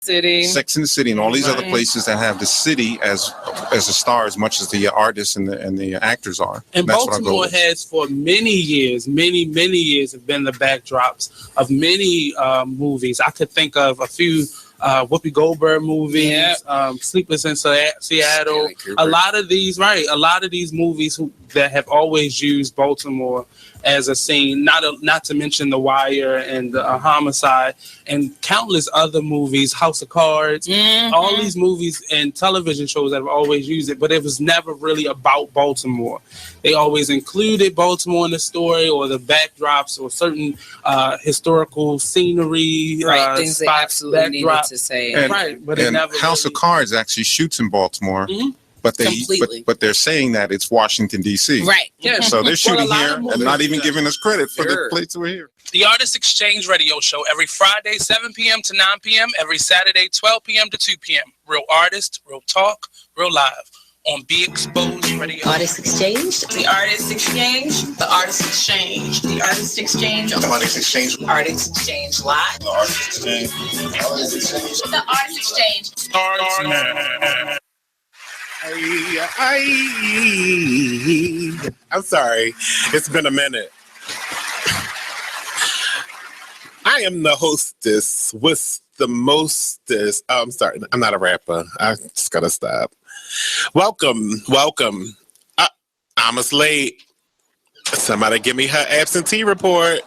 City. Sex and the City, and all these other places that have the city as a star as much as the artists and the actors are. And that's Baltimore has for many years have been the backdrops of many movies. I could think of a few Whoopi Goldberg movies, Sleepless in Seattle. A lot of these movies that have always used Baltimore as a scene, not to mention The Wire and Homicide and countless other movies, House of Cards, all these movies and television shows that have always used it, but it was never really about Baltimore. They always included Baltimore in the story or the backdrops or certain historical scenery, things spots, they absolutely needed to say. But it never House of Cards actually shoots in Baltimore. But they're saying that it's Washington D.C. Right. Yeah. So they're shooting here and not even giving us credit for the places we're here. The Artist Exchange Radio Show every Friday 7 p.m. to 9 p.m. every Saturday 12 p.m. to 2 p.m. Real artists, real talk, real live on Be Exposed Radio. Artist Exchange. The Artist Exchange. The Artist Exchange. The Artist Exchange. The Artist Exchange. Artist Exchange Live. The Artist Exchange. The Artist Exchange. The Artist Exchange. Starts now. I'm sorry. It's been a minute. I am the hostess with the mostest. Oh, I'm sorry. I'm not a rapper. I just gotta stop. Welcome. I'm late. Somebody give me her absentee report.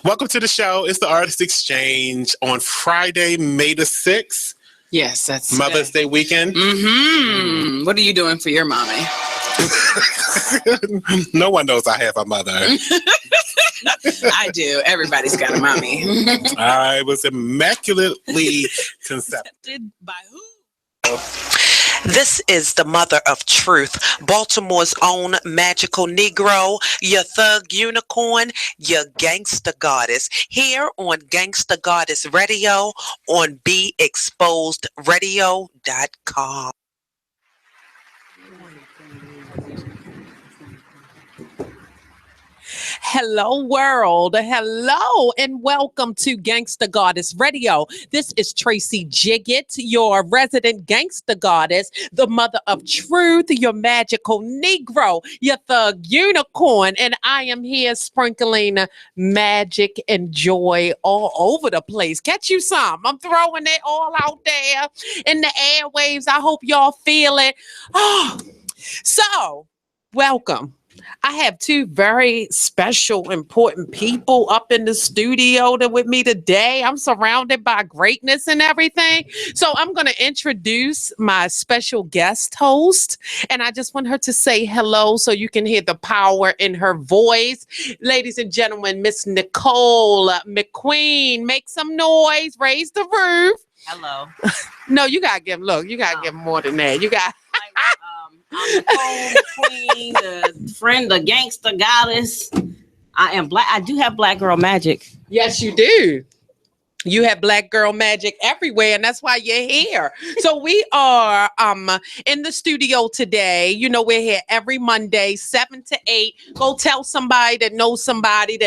Welcome to the show. It's the Artist Exchange on Friday, May the 6th. Yes, that's Mother's Day weekend. What are you doing for your mommy? No one knows I have a mother. I do. Everybody's got a mommy. I was immaculately conceived. By who? This is the mother of truth, Baltimore's own magical Negro, your thug unicorn, your gangsta goddess, here on Gangsta Goddess Radio on BeExposedRadio.com. Hello, world. Hello, and welcome to Gangsta Goddess Radio. This is Tracy Jiggett, your resident gangsta goddess, the mother of truth, your magical Negro, your thug unicorn, and I am here sprinkling magic and joy all over the place. Catch you some. I'm throwing it all out there in the airwaves. I hope y'all feel it. Oh, so welcome. I have two very special, important people up in the studio with me today. I'm surrounded by greatness and everything. So I'm going to introduce my special guest host. And I just want her to say hello so you can hear the power in her voice. Ladies and gentlemen, Miss Nicole McQueen, make some noise, raise the roof. Hello. No, you got to give him more than that. You got I'm the queen, the friend, the gangster goddess. I am black. I do have black girl magic. Yes, you do. You have black girl magic everywhere, and that's why you're here. So we are in the studio today. You know, we're here every Monday, 7 to 8. Go tell somebody that knows somebody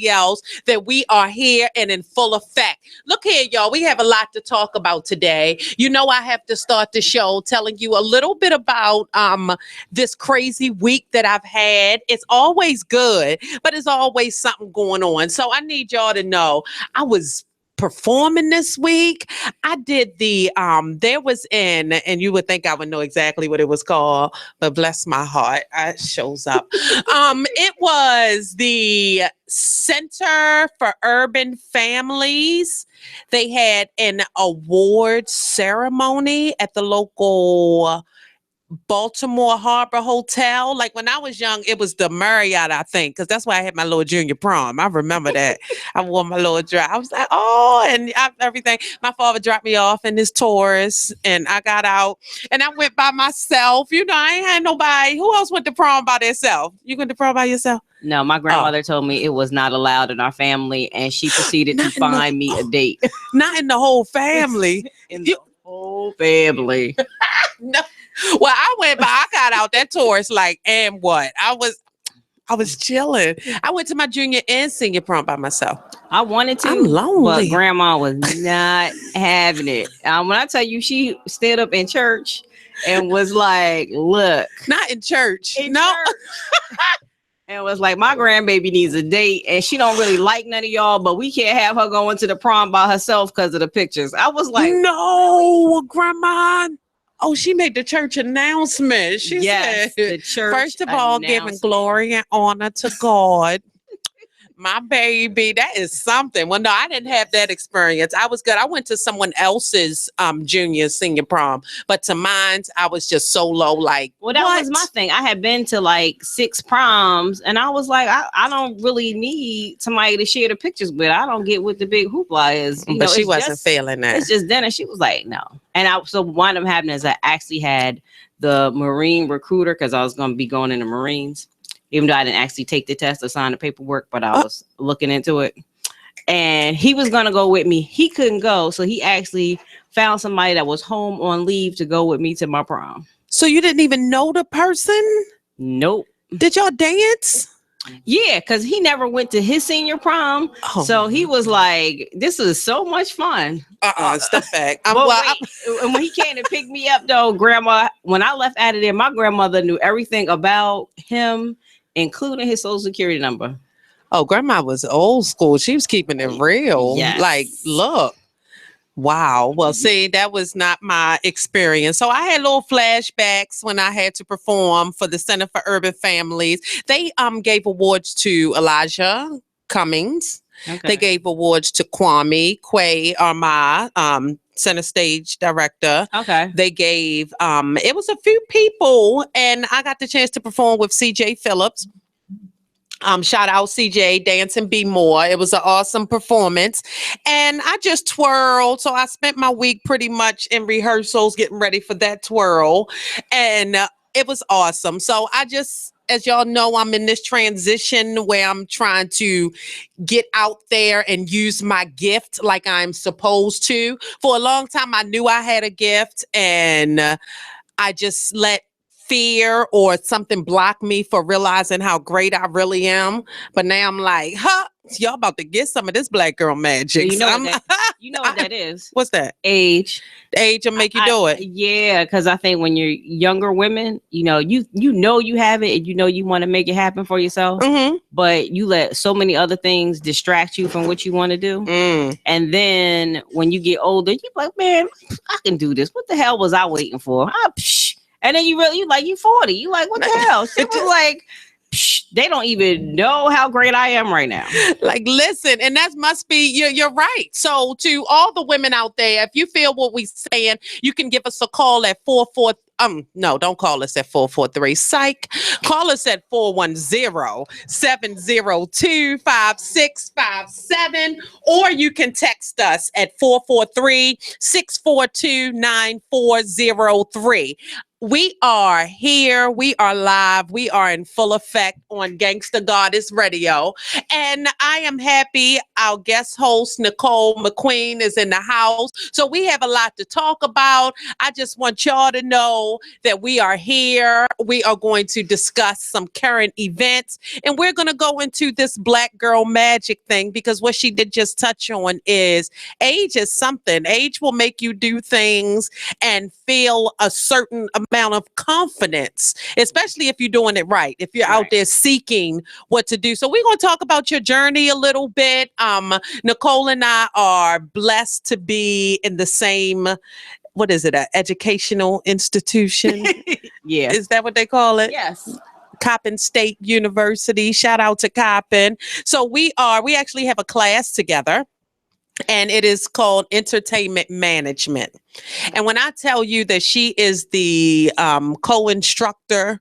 else that we are here and in full effect. Look here, y'all. We have a lot to talk about today. You know, I have to start the show telling you a little bit about this crazy week that I've had. It's always good, but it's always something going on. So I need y'all to know I was performing this week. I did and you would think I would know exactly what it was called, but bless my heart, it shows up. It was the Center for Urban Families. They had an award ceremony at the local Baltimore Harbor Hotel. Like when I was young, it was the Marriott, I think, because that's why I had my little junior prom. I remember that. I wore my little dress. I was like, everything. My father dropped me off in his Taurus, and I got out, and I went by myself. You know, I ain't had nobody. Who else went to prom by themselves? You went to prom by yourself? No, my grandmother told me it was not allowed in our family, and she proceeded to find me a date. Not in the whole family. The whole family. No. Well, I got out that Taurus like, and what? I was chilling. I went to my junior and senior prom by myself. I wanted to, I'm lonely. but grandma was not having it. When I tell you, she stood up in church and was like, look. Not in church. In church. And was like, my grandbaby needs a date and she don't really like none of y'all, but we can't have her going to the prom by herself because of the pictures. I was like, no, grandma. Oh, she made the church announcement. She said, the church first of all, giving glory and honor to God. My baby, that is something. Well, no, I didn't have that experience. I was good. I went to someone else's junior, senior prom, but to mine, I was just solo. Like, well, that was my thing. I had been to like 6 proms, and I was like, I don't really need somebody to share the pictures with. I don't get what the big hoopla is. But she wasn't feeling that. It's just then, and she was like, no. And so what ended up happening is I actually had the Marine recruiter because I was going to be going in the Marines. Even though I didn't actually take the test or sign the paperwork, but I was looking into it. And he was going to go with me. He couldn't go. So he actually found somebody that was home on leave to go with me to my prom. So you didn't even know the person? Nope. Did y'all dance? Yeah, because he never went to his senior prom. Oh. So he was like, this is so much fun. Step back. And when he came to pick me up, though, grandma, when I left out of there, my grandmother knew everything about him, including his social security number. Oh, grandma was old school. She was keeping it real. Yes. Like, look. Wow. Well, see, that was not my experience. So I had little flashbacks when I had to perform for the Center for Urban Families. They gave awards to Elijah Cummings. Okay. They gave awards to Kwame Quay Arma, center stage director. Okay. They gave it was a few people, and I got the chance to perform with CJ Phillips. Shout out CJ, Dance and Be More. It was an awesome performance. And I just twirled. So I spent my week pretty much in rehearsals getting ready for that twirl. And it was awesome. So I just, as y'all know, I'm in this transition where I'm trying to get out there and use my gift like I'm supposed to. For a long time, I knew I had a gift, and I just let fear or something block me for realizing how great I really am. But now I'm like, y'all about to get some of this black girl magic. You know what that is? What's that? Age. The age will make you do it. Yeah, because I think when you're younger women, you know you have it, and you want to make it happen for yourself. Mm-hmm. But you let so many other things distract you from what you want to do. And then when you get older, you're like, man, I can do this. What the hell was I waiting for? And then you 40. You like, what the hell? She was like, they don't even know how great I am right now. Like, listen, and that must be, you're right. So to all the women out there, if you feel what we're saying, you can give us a call at 443. No, don't call us at 443. Psych. Call us at 410-702-5657, or you can text us at 443-642-9403. We are here. We are live. We are in full effect on Gangsta Goddess Radio. And I am happy our guest host, Nicole McQueen, is in the house. So we have a lot to talk about. I just want y'all to know that we are here. We are going to discuss some current events. And we're going to go into this black girl magic thing, because what she did just touch on is age is something. Age will make you do things and feel a certain amount of confidence, especially if you're doing it right, if you're out there seeking what to do. So we're going to talk about your journey a little bit. Nicole and I are blessed to be in the same, what is it, an educational institution? Yeah. Is that what they call it? Yes. Coppin State University. Shout out to Coppin. So we actually have a class together, and it is called Entertainment Management. And when I tell you that she is the co-instructor,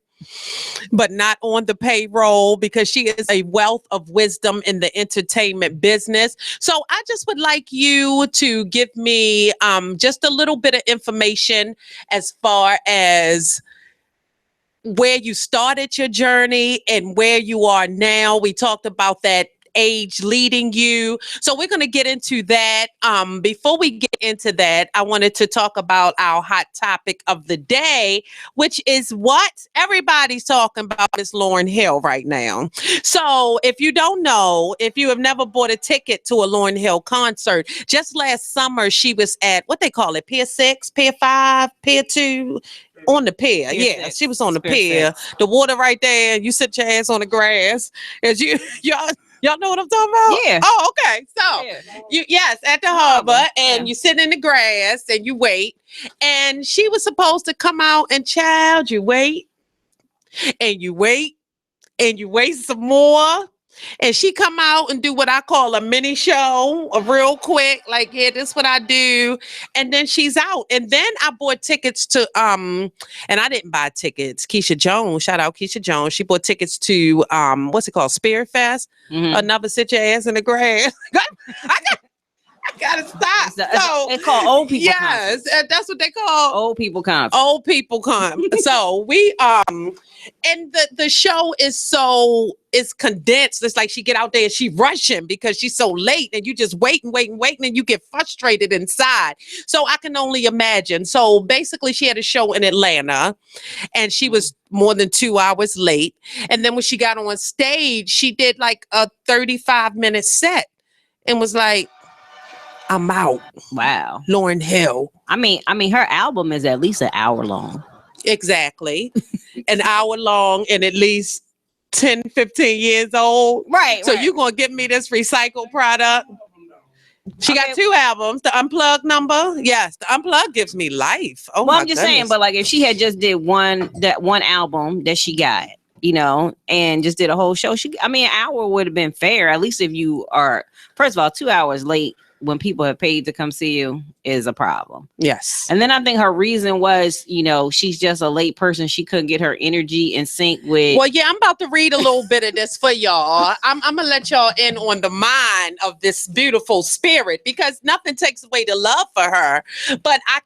but not on the payroll, because she is a wealth of wisdom in the entertainment business. So I just would like you to give me just a little bit of information as far as where you started your journey and where you are now. We talked about that age leading you. So we're going to get into that. Before we get into that, I wanted to talk about our hot topic of the day, which is what everybody's talking about, Miss Lauryn Hill right now. So if you don't know, if you have never bought a ticket to a Lauryn Hill concert, just last summer she was at what they call it, Pier 6, Pier 5, Pier 2. On the pier, yeah, she was on the pier. The water right there. You sit your ass on the grass. As y'all know what I'm talking about? Yeah. Oh, okay. So yes, at the harbor, and you sit in the grass and you wait. And she was supposed to come out and child, you wait, and you wait, and you wait some more. And she come out and do what I call a mini show, a real quick, like, yeah, this is what I do. And then she's out. And then I bought tickets to, and I didn't buy tickets. Keisha Jones, shout out Keisha Jones. She bought tickets to, what's it called? Spirit Fest. Another sit your ass in the grass. I gotta stop. So it's called old people. Yes, that's what they call old people conference. Old people come. So we and the show is condensed. It's like she get out there and she rushing because she's so late, and you just waiting, and you get frustrated inside. So I can only imagine. So basically, she had a show in Atlanta, and she was more than 2 hours late. And then when she got on stage, she did like a 35-minute set, and was like, I'm out. Wow. Lauryn Hill. I mean, her album is at least an hour long. Exactly. An hour long and at least 10, 15 years old. Right. So you're going to give me this recycled product? She got 2 albums. The Unplugged number. Yes. The Unplugged gives me life. Oh, well, I'm just saying, but like if she had just did one album that she got, and just did a whole show, an hour would have been fair. At least if you are, first of all, 2 hours late when people have paid to come see you is a problem. Yes. And then I think her reason was, she's just a late person. She couldn't get her energy in sync with. Well, yeah, I'm about to read a little bit of this for y'all. I'm going to let y'all in on the mind of this beautiful spirit, because nothing takes away the love for her, but I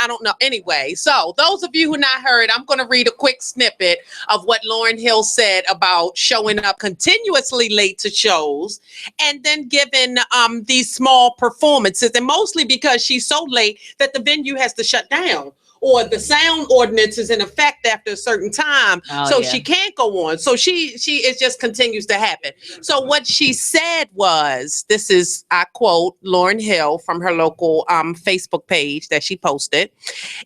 don't know. Anyway, so those of you who not heard, I'm going to read a quick snippet of what Lauryn Hill said about showing up continuously late to shows and then giving these small performances, and mostly because she's so late that the venue has to shut down, or the sound ordinance is in effect after a certain time. She can't go on. So it just continues to happen. So what she said was, this is, I quote, Lauryn Hill from her local Facebook page that she posted.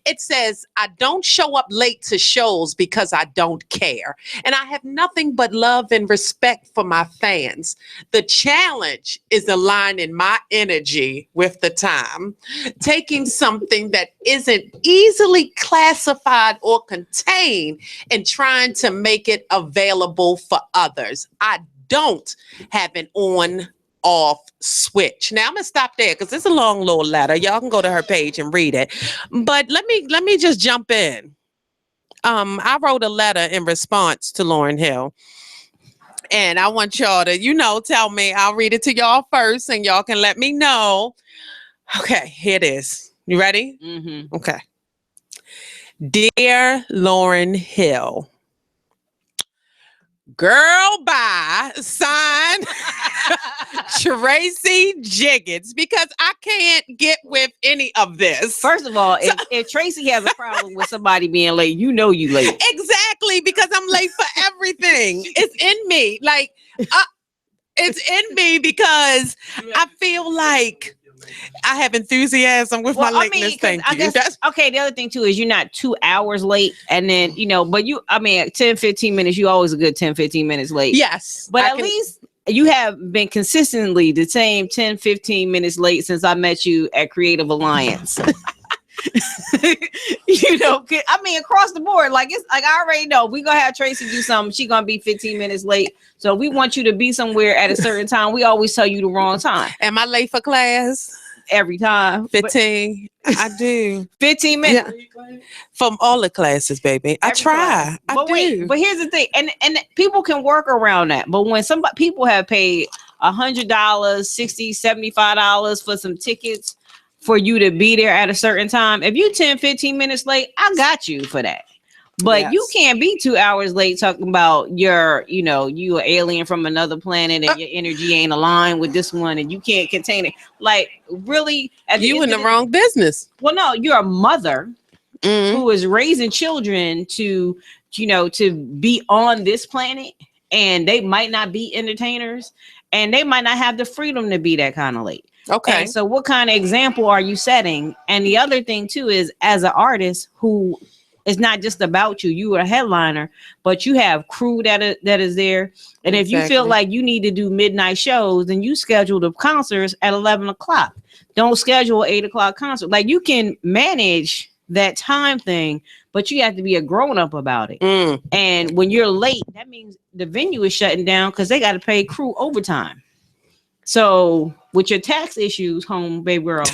It says, I don't show up late to shows because I don't care. And I have nothing but love and respect for my fans. The challenge is aligning my energy with the time, taking something that isn't easily classified or contained and trying to make it available for others. I don't have an on-off switch. Now I'm gonna stop there because it's a long little letter. Y'all can go to her page and read it. But let me just jump in. I wrote a letter in response to Lauryn Hill. And I want y'all to, tell me. I'll read it to y'all first and y'all can let me know. Okay, here it is. You ready? Mm-hmm. Okay. Dear Lauryn Hill, girl, bye, signed Tracy Jiggets, because I can't get with any of this. First of all, if Tracy has a problem with somebody being late, you late. Exactly, because I'm late for everything. It's in me. Like, it's in me because I feel like I have enthusiasm with my lateness. Thank you. Okay. The other thing too is you're not 2 hours late, and then but 10-15 minutes. You always a good 10-15 minutes late. Yes, but at least you have been consistently the same 10-15 minutes late since I met you at Creative Alliance. Across the board, it's like I already know we gonna have Tracy do something. She gonna be 15 minutes late. So we want you to be somewhere at a certain time. We always tell you the wrong time. Am I late for class? Every time. 15. I do. 15 minutes. Yeah. From all the classes, baby. I try. I do. But here's the thing, and people can work around that. But when people have paid $100, $60, $75 for some tickets for you to be there at a certain time, if you 10-15 minutes late, I got you for that. But you can't be 2 hours late talking about you an alien from another planet and your energy ain't aligned with this one and you can't contain it. Like, really? You in the wrong business. Well, no, you're a mother who is raising children to be on this planet, and they might not be entertainers and they might not have the freedom to be that kind of late. Okay. And so what kind of example are you setting? And the other thing too is, as an artist who it's not just about you. You are a headliner, but you have crew that is there. And if you feel like you need to do midnight shows, then you schedule the concerts at 11 o'clock. Don't schedule an 8 o'clock concert. Like, you can manage that time thing, but you have to be a grown up about it. And when you're late, that means the venue is shutting down because they got to pay crew overtime. So with your tax issues, home baby girl,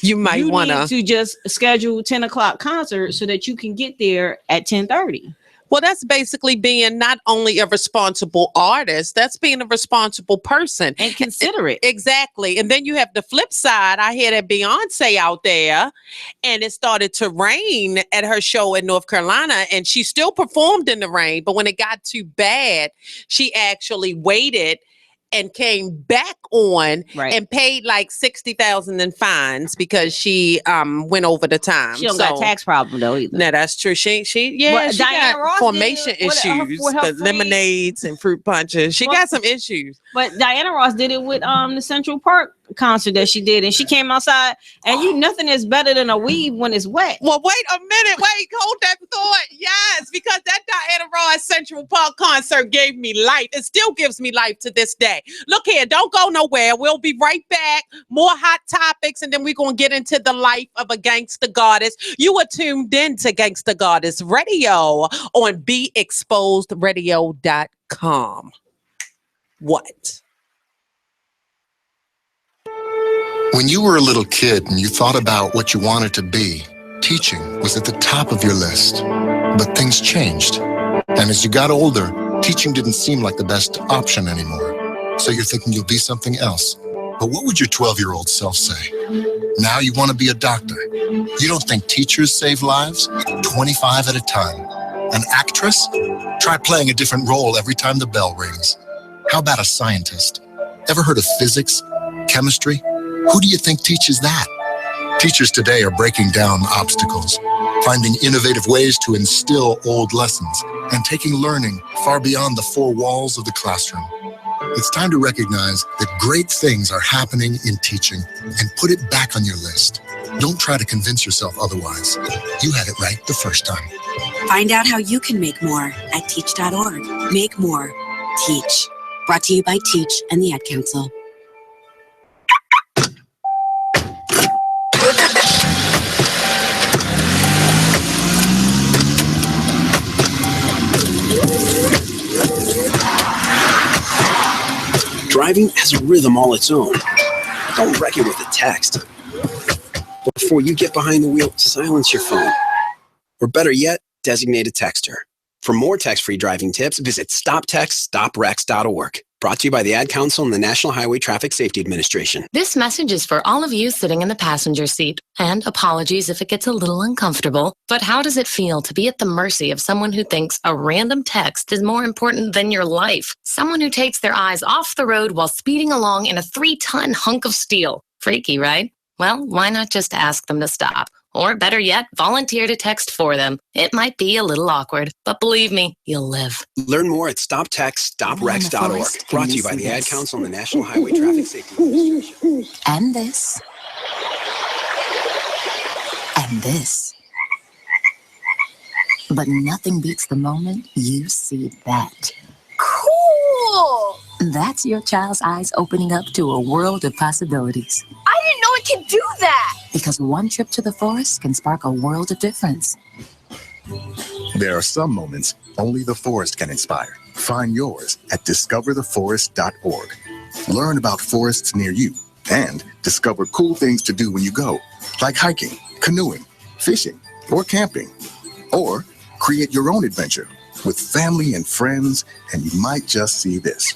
you want to just schedule 10 o'clock concert so that you can get there at 10:30. Well, that's basically being not only a responsible artist, that's being a responsible person. And considerate. Exactly. And then you have the flip side. I hear that Beyonce out there, and it started to rain at her show in North Carolina, and she still performed in the rain. But when it got too bad, she actually waited and came back on and paid like $60,000 in fines because she went over the time. She don't got a tax problem though either. No, that's true. She Diana got Ross formation issues, with her lemonades and fruit punches. She got some issues. But Diana Ross did it with the Central Park concert that she did, and she came outside, and nothing is better than a weave when it's wet. Well, wait a minute. Wait, hold that thought. Yes, because that Diana Ross Central Park concert gave me life. It still gives me life to this day. Look here, don't go nowhere. We'll be right back. More hot topics, and then we're going to get into the life of a gangster goddess. You are tuned in to Gangsta Goddess Radio on BeExposedRadio.com. What? When you were a little kid and you thought about what you wanted to be, teaching was at the top of your list. But things changed. And as you got older, teaching didn't seem like the best option anymore. So you're thinking you'll be something else. But what would your 12-year-old self say? Now you want to be a doctor. You don't think teachers save lives? 25 at a time. An actress? Try playing a different role every time the bell rings. How about a scientist? Ever heard of physics? Chemistry? Who do you think teaches that? Teachers today are breaking down obstacles, finding innovative ways to instill old lessons, and taking learning far beyond the four walls of the classroom. It's time to recognize that great things are happening in teaching and put it back on your list. Don't try to convince yourself otherwise. You had it right the first time. Find out how you can make more at teach.org. Make more. Teach. Brought to you by Teach and the Ad Council. Driving has a rhythm all its own. Don't wreck it with a text. Before you get behind the wheel, silence your phone. Or better yet, designate a texter. For more text-free driving tips, visit stoptextstoprex.org. Brought to you by the Ad Council and the National Highway Traffic Safety Administration. This message is for all of you sitting in the passenger seat. And apologies if it gets a little uncomfortable. But how does it feel to be at the mercy of someone who thinks a random text is more important than your life? Someone who takes their eyes off the road while speeding along in a 3-ton hunk of steel. Freaky, right? Well, why not just ask them to stop? Or better yet, volunteer to text for them. It might be a little awkward, but believe me, you'll live. Learn more at stoptextstoprex.org. Brought to you by the Ad Council and the National Highway Traffic Safety Administration. And this. And this. But nothing beats the moment you see that. Cool! That's your child's eyes opening up to a world of possibilities. I didn't know it could do that! Because one trip to the forest can spark a world of difference. There are some moments only the forest can inspire. Find yours at discovertheforest.org. Learn about forests near you and discover cool things to do when you go, like hiking, canoeing, fishing, or camping. Or create your own adventure with family and friends, and you might just see this.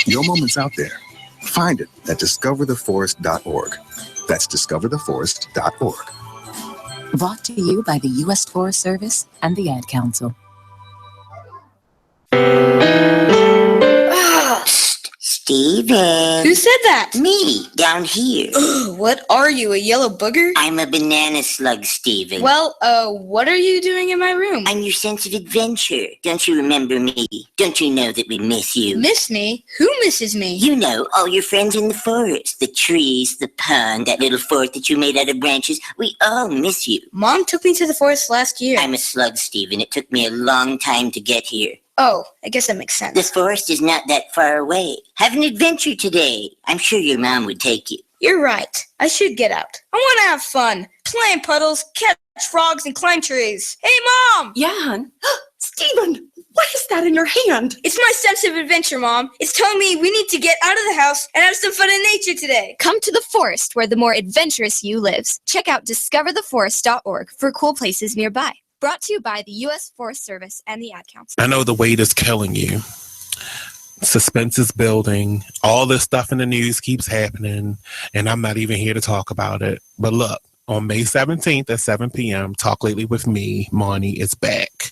Your moment's out there. Find it at discovertheforest.org. That's discovertheforest.org. Brought to you by the U.S. Forest Service and the Ad Council. Steven. Who said that? Me, down here. What are you, a yellow booger? I'm a banana slug, Steven. Well, what are you doing in my room? I'm your sense of adventure. Don't you remember me? Don't you know that we miss you? Miss me? Who misses me? You know, all your friends in the forest. The trees, the pond, that little fort that you made out of branches. We all miss you. Mom took me to the forest last year. I'm a slug, Steven. It took me a long time to get here. Oh, I guess that makes sense. The forest is not that far away. Have an adventure today. I'm sure your mom would take you. You're right. I should get out. I want to have fun. Play in puddles, catch frogs, and climb trees. Hey, Mom! Yeah, hon. Steven, what is that in your hand? It's my sense of adventure, Mom. It's telling me we need to get out of the house and have some fun in nature today. Come to the forest where the more adventurous you lives. Check out discovertheforest.org for cool places nearby. Brought to you by the U.S. Forest Service and the Ad Council. I know the weight is killing you. Suspense is building. All this stuff in the news keeps happening, and I'm not even here to talk about it. But look, on May 17th at 7 p.m., Talk Lately with me, Marnie, is back.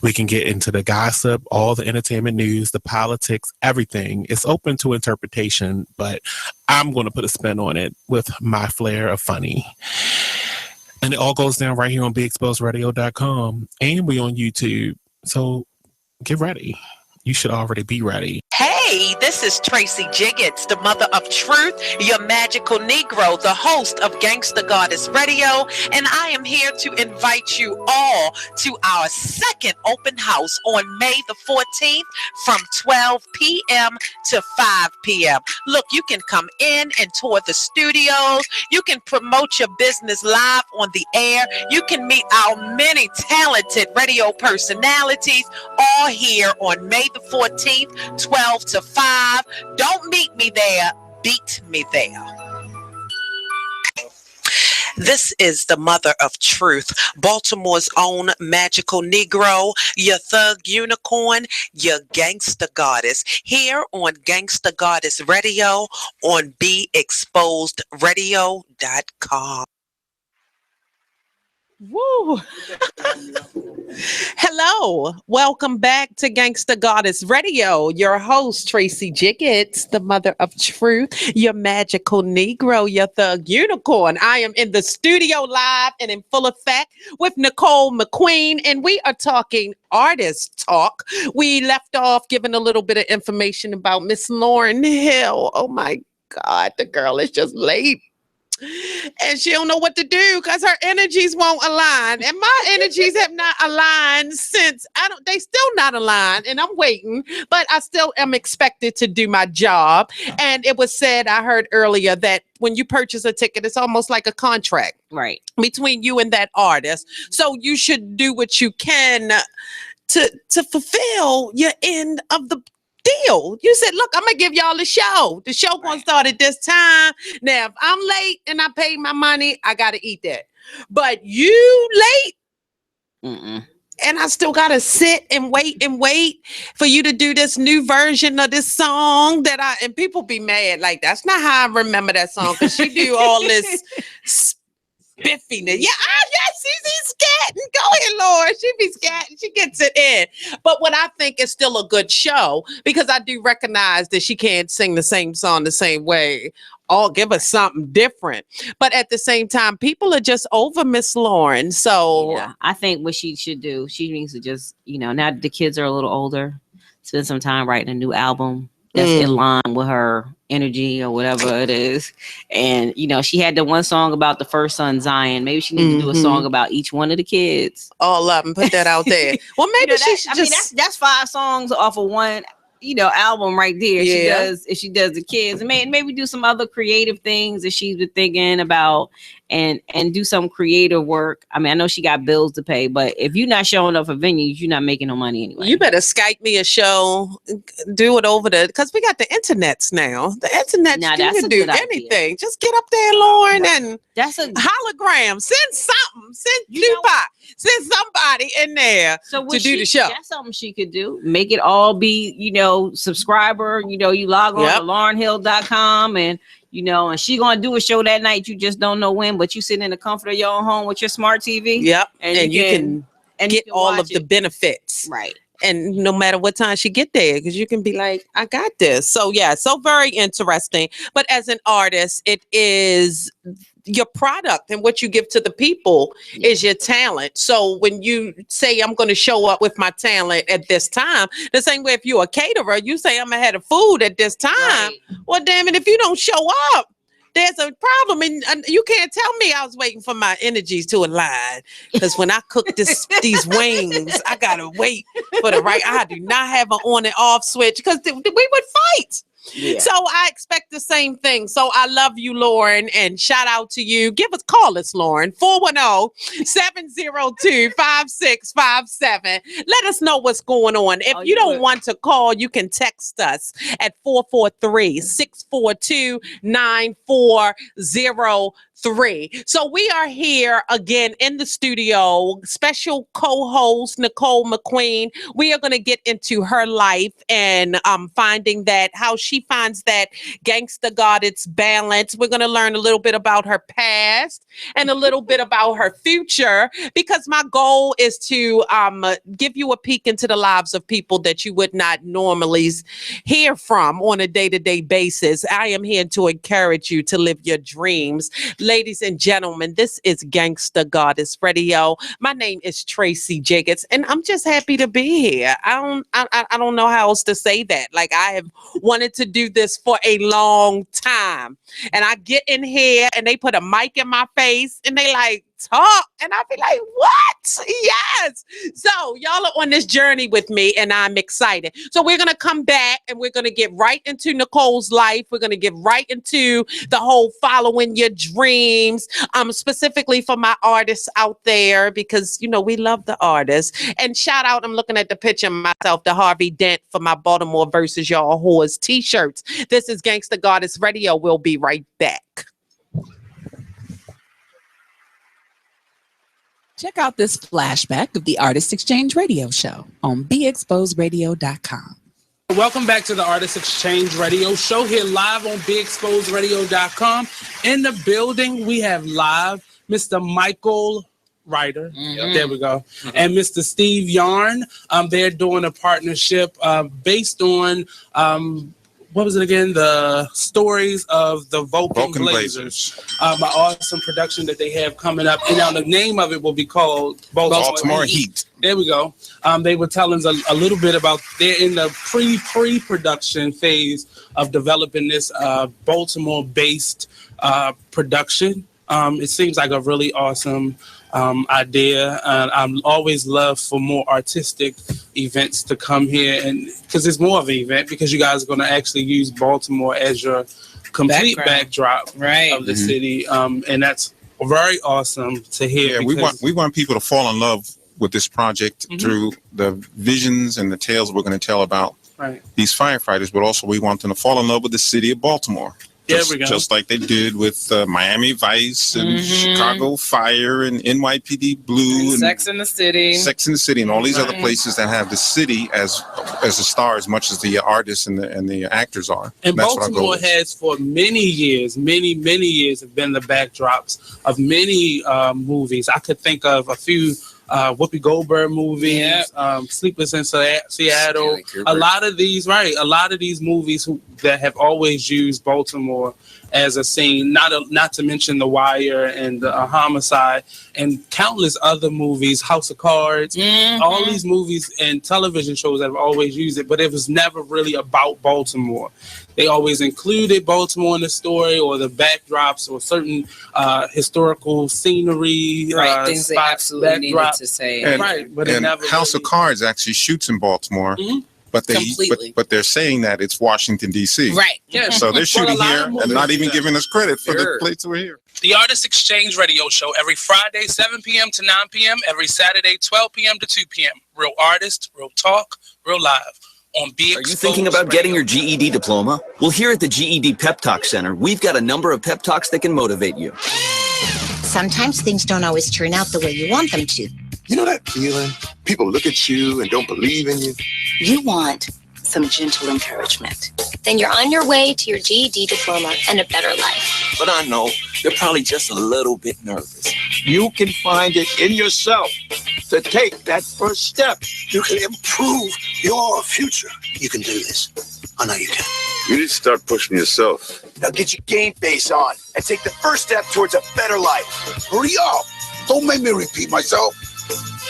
We can get into the gossip, all the entertainment news, the politics, everything. It's open to interpretation, but I'm going to put a spin on it with my flair of funny. And it all goes down right here on BeExposedRadio.com. And we on YouTube. So get ready. You should already be ready. Hey, this is Tracy Jiggets, the mother of truth, your magical Negro, the host of Gangsta Goddess Radio, and I am here to invite you all to our second open house on May the 14th from 12 p.m. to 5 p.m. Look, you can come in and tour the studios. You can promote your business live on the air. You can meet our many talented radio personalities all here on May the 14th, 12 to 5. Don't meet me there, beat me there. This is the mother of truth, Baltimore's own magical Negro, your thug unicorn, your gangsta goddess, here on Gangsta Goddess Radio on BeExposedRadio.com. Woo! Hello, welcome back to Gangsta Goddess Radio. Your host, Tracy Jiggets, the mother of truth, your magical Negro, your thug unicorn. I am in the studio live and in full effect with Nicole McQueen, and we are talking artist talk. We left off giving a little bit of information about Miss Lauryn Hill. Oh my God, the girl is just late. And she don't know what to do because her energies won't align. And my energies have not aligned since they still not aligned. And I'm waiting, but I still am expected to do my job. And it was said, I heard earlier, that when you purchase a ticket, it's almost like a contract, right, between you and that artist. So you should do what you can to fulfill your end of the deal. You said, look, I'm gonna give y'all a show. The show gonna start at this time. Now, if I'm late and I paid my money, I gotta eat that. But you late, and I still gotta sit and wait for you to do this new version of this song and people be mad. Like, that's not how I remember that song, because she do all this spiffiness. Yeah, she's scatting. Go ahead, Lord. She be scatting. She gets it in. But what I think is still a good show, because I do recognize that she can't sing the same song the same way. Give us something different. But at the same time, people are just over Miss Lauryn. So yeah, I think what she should do, she needs to just, now that the kids are a little older, spend some time writing a new album that's in line with her energy or whatever it is. And she had the one song about the first son, Zion. Maybe she needs to do a song about each one of the kids, all of them. Put that out there. Well, maybe she should that's 5 songs off of one album right there. Yeah. She does the kids, and maybe do some other creative things that she's been thinking about, and do some creative work. I mean, I know she got bills to pay, but if you're not showing up for venues, you're not making no money anyway. You better Skype me a show, do it over because we got the internets now. The internet, you can do anything. Idea. Just get up there, Lauryn, and that's a hologram. Send something. Send Tupac. Send somebody in there to do the show. That's something she could do. Make it all be, subscriber. You log on to LaurynHill.com and you know, and she gonna do a show that night. You just don't know when, but you sit in the comfort of your own home with your smart TV. Yep, and you can get all of the benefits. Right. And no matter what time she get there, because you can be like, I got this. So yeah, so very interesting. But as an artist, it is your product, and what you give to the people is your talent. So when you say, I'm going to show up with my talent at this time, the same way if you're a caterer, you say, I'm going to have the food at this time. Right. Well, damn it, if you don't show up, there's a problem, and you can't tell me I was waiting for my energies to align. Because when I cook these wings, I gotta wait for the right. I do not have an on and off switch because we would fight. Yeah. So I expect the same thing. So I love you, Lauren, and shout out to you. Call us, Lauren, 410-702-5657. Let us know what's going on. If you don't want to call, you can text us at 443-642-9403. So we are here again in the studio. Special co-host Nicole McQueen. We are going to get into her life and finding that how she finds that gangsta got its balance. We're going to learn a little bit about her past and a little bit about her future, because my goal is to give you a peek into the lives of people that you would not normally hear from on a day-to-day basis. I am here to encourage you to live your dreams. Ladies and gentlemen, this is Gangsta Goddess Radio. My name is Tracy Jacobs, and I'm just happy to be here. I don't know how else to say that. Like, I have wanted to do this for a long time, and I get in here and they put a mic in my face and they like, talk, and I'll be like, what? Yes. So y'all are on this journey with me, and I'm excited. So we're going to come back and we're going to get right into Nicole's life. We're going to get right into the whole following your dreams, specifically for my artists out there, because, you know, we love the artists. And shout out, I'm looking at the picture of myself, the Harvey Dent for my Baltimore versus y'all whores t-shirts. This is Gangsta Goddess Radio. We'll be right back. Check out this flashback of the Artist Exchange Radio Show on BeExposedRadio.com. Welcome back to the Artist Exchange Radio Show here live on BeExposedRadio.com. In the building, we have live Mr. Michael Ryder. There we go. And Mr. Steve Yarn. They're doing a partnership based on what was it again? The stories of the Vulcan Blazers. An awesome production that they have coming up. And now the name of it will be called Baltimore Heat. There we go. They were telling us a little bit about, they're in the pre-production phase of developing this Baltimore-based production. It seems like a really awesome idea. I'm always love for more artistic events to come here, and because it's more of an event, because you guys are going to actually use Baltimore as your complete backdrop of the city, and that's very awesome to hear. Yeah, we want people to fall in love with this project through the visions and the tales we're going to tell about these firefighters, but also we want them to fall in love with the city of Baltimore. Just like they did with Miami Vice and Chicago Fire and NYPD Blue and Sex in the City, and all these other places that have the city as a star as much as the artists and the actors are. And Baltimore has for many years been the backdrops of many movies. I could think of a few Whoopi Goldberg movies, Sleepless in Seattle. A lot of these movies that have always used Baltimore as a scene, not to mention The Wire and Homicide and countless other movies, House of Cards, all these movies and television shows that have always used it, but it was never really about Baltimore. They always included Baltimore in the story or the backdrops or certain historical scenery, things they absolutely needed to say. But House of Cards actually shoots in Baltimore. But they're saying that it's Washington, D.C. Right. Yeah. So they're shooting here and not even giving us credit for the place we're here. The Artist Exchange Radio Show every Friday, 7 p.m. to 9 p.m. Every Saturday, 12 p.m. to 2 p.m. Real artists, real talk, real live. On Are you thinking about getting your GED diploma? Well, here at the GED Pep Talk Center, we've got a number of pep talks that can motivate you. Sometimes things don't always turn out the way you want them to. You know that feeling? People look at you and don't believe in you. You want some gentle encouragement. then you're on your way to your GED diploma and a better life. But I know they're probably just a little bit nervous. You can find it in yourself to take that first step. You can improve your future. You can do this. I know you can. You need to start pushing yourself. Now get your game face on and take the first step towards a better life. Hurry up. Don't make me repeat myself.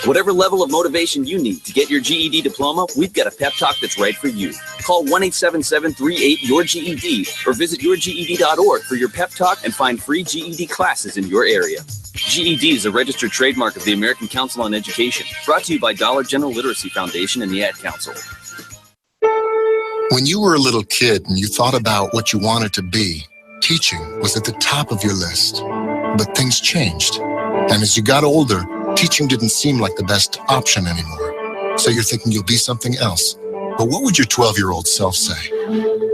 Whatever level of motivation you need to get your GED diploma, we've got a pep talk that's right for you. Call 1-877-38-YOUR-GED or visit yourged.org for your pep talk and find free GED classes in your area. GED is a registered trademark of the American Council on Education, brought to you by Dollar General Literacy Foundation and the Ad Council. When you were a little kid and you thought about what you wanted to be, teaching was at the top of your list. But things changed. And as you got older, teaching didn't seem like the best option anymore. So you're thinking you'll be something else. But what would your 12-year-old self say?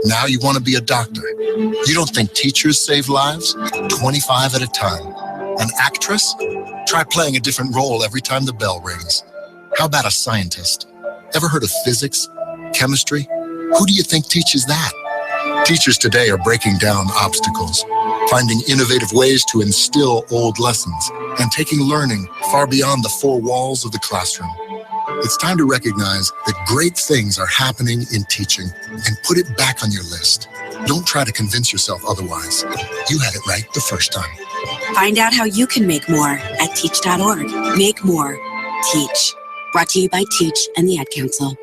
Now you want to be a doctor. You don't think teachers save lives? 25 at a time. An actress? Try playing a different role every time the bell rings. How about a scientist? Ever heard of physics? Chemistry? Who do you think teaches that? Teachers today are breaking down obstacles, finding innovative ways to instill old lessons, and taking learning far beyond the four walls of the classroom. It's time to recognize that great things are happening in teaching and put it back on your list. Don't try to convince yourself otherwise. You had it right the first time. Find out how you can make more at teach.org. Make more. Teach. Brought to you by Teach and the Ad Council.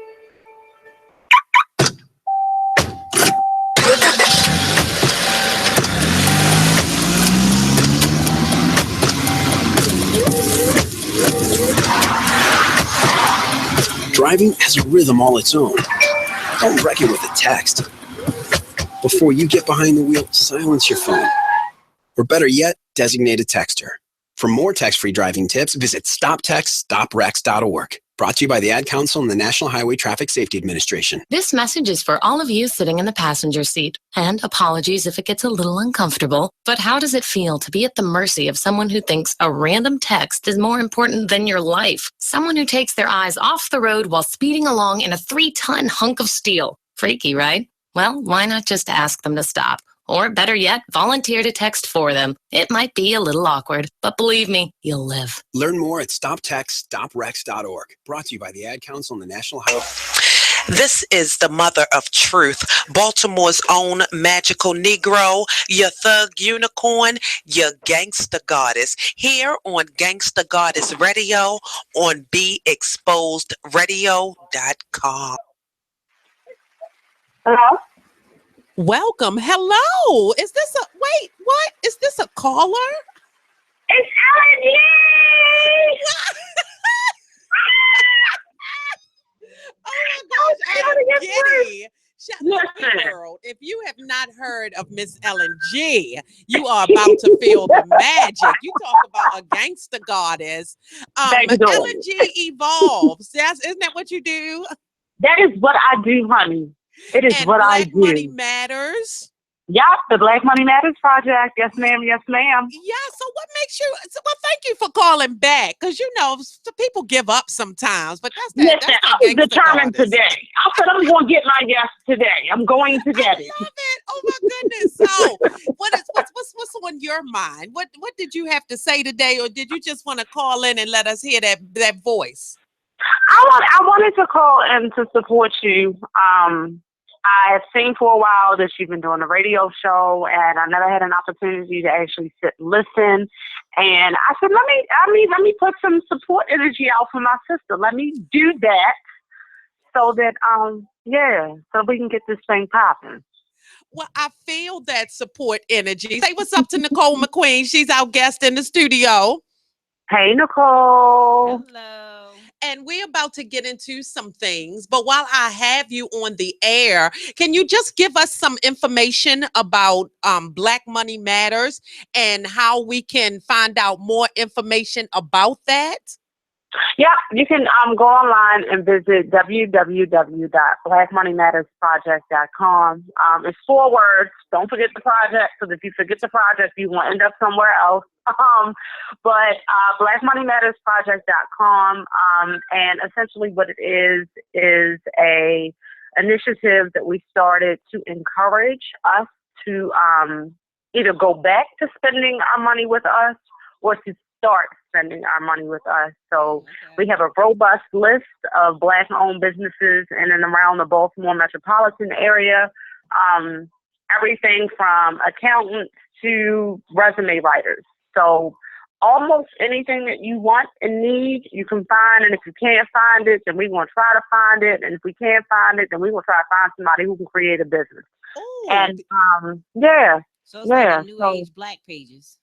Driving has a rhythm all its own. Don't wreck it with a text. Before you get behind the wheel, silence your phone. Or better yet, designate a texter. For more text-free driving tips, visit stoptextstoprex.org. Brought to you by the Ad Council and the National Highway Traffic Safety Administration. This message is for all of you sitting in the passenger seat. And apologies if it gets a little uncomfortable, but how does it feel to be at the mercy of someone who thinks a random text is more important than your life? Someone who takes their eyes off the road while speeding along in a 3-ton hunk of steel. Freaky, right? Well, why not just ask them to stop? Or better yet, volunteer to text for them. It might be a little awkward, but believe me, you'll live. Learn more at stoptextstoprex.org. Brought to you by the Ad Council and the National Highway. This is the mother of truth, Baltimore's own magical Negro, your thug unicorn, your gangsta goddess, here on Gangsta Goddess Radio on BeExposedRadio.com. Hello? Welcome. Hello. Is this a wait? What is this a caller? It's Ellen. Oh my gosh, Ellen Giddy. World. If you have not heard of Miss Ellen G, you are about to feel the magic. You talk about a gangster goddess. Ellen G evolves. Yes, isn't that what you do? That is what I do, honey. It is what I do. Black Money Matters. Yep, the Black Money Matters Project. Yes, ma'am. Yes, ma'am. Yeah. So what makes you? Well, thank you for calling back, because you know people give up sometimes. But that's that. Listen, I was determined today. I said I'm going to get my yes today. I'm going to get it. Love it. Oh my goodness. So what's on your mind? What did you have to say today, or did you just want to call in and let us hear that voice? I wanted to call in to support you. I have seen for a while that you've been doing a radio show, and I never had an opportunity to actually sit and listen. And I said, let me put some support energy out for my sister. Let me do that so that so we can get this thing popping. Well, I feel that support energy. Say what's up to Nicole McQueen. She's our guest in the studio. Hey, Nicole. Hello. And we're about to get into some things, but while I have you on the air, can you just give us some information about Black Money Matters and how we can find out more information about that? Yeah, you can go online and visit www.blackmoneymattersproject.com. It's 4 words. Don't forget the project, because if you forget the project, you will end up somewhere else. But blackmoneymattersproject.com, and essentially what it is a initiative that we started to encourage us to either go back to spending our money with us or to start spending our money with us. So we have a robust list of Black-owned businesses in and around the Baltimore metropolitan area, everything from accountants to resume writers. So almost anything that you want and need, you can find. And if you can't find it, then we're going to try to find it. And if we can't find it, then we're going to try to find somebody who can create a business. Ooh. And yeah. So it's like a new age Black pages.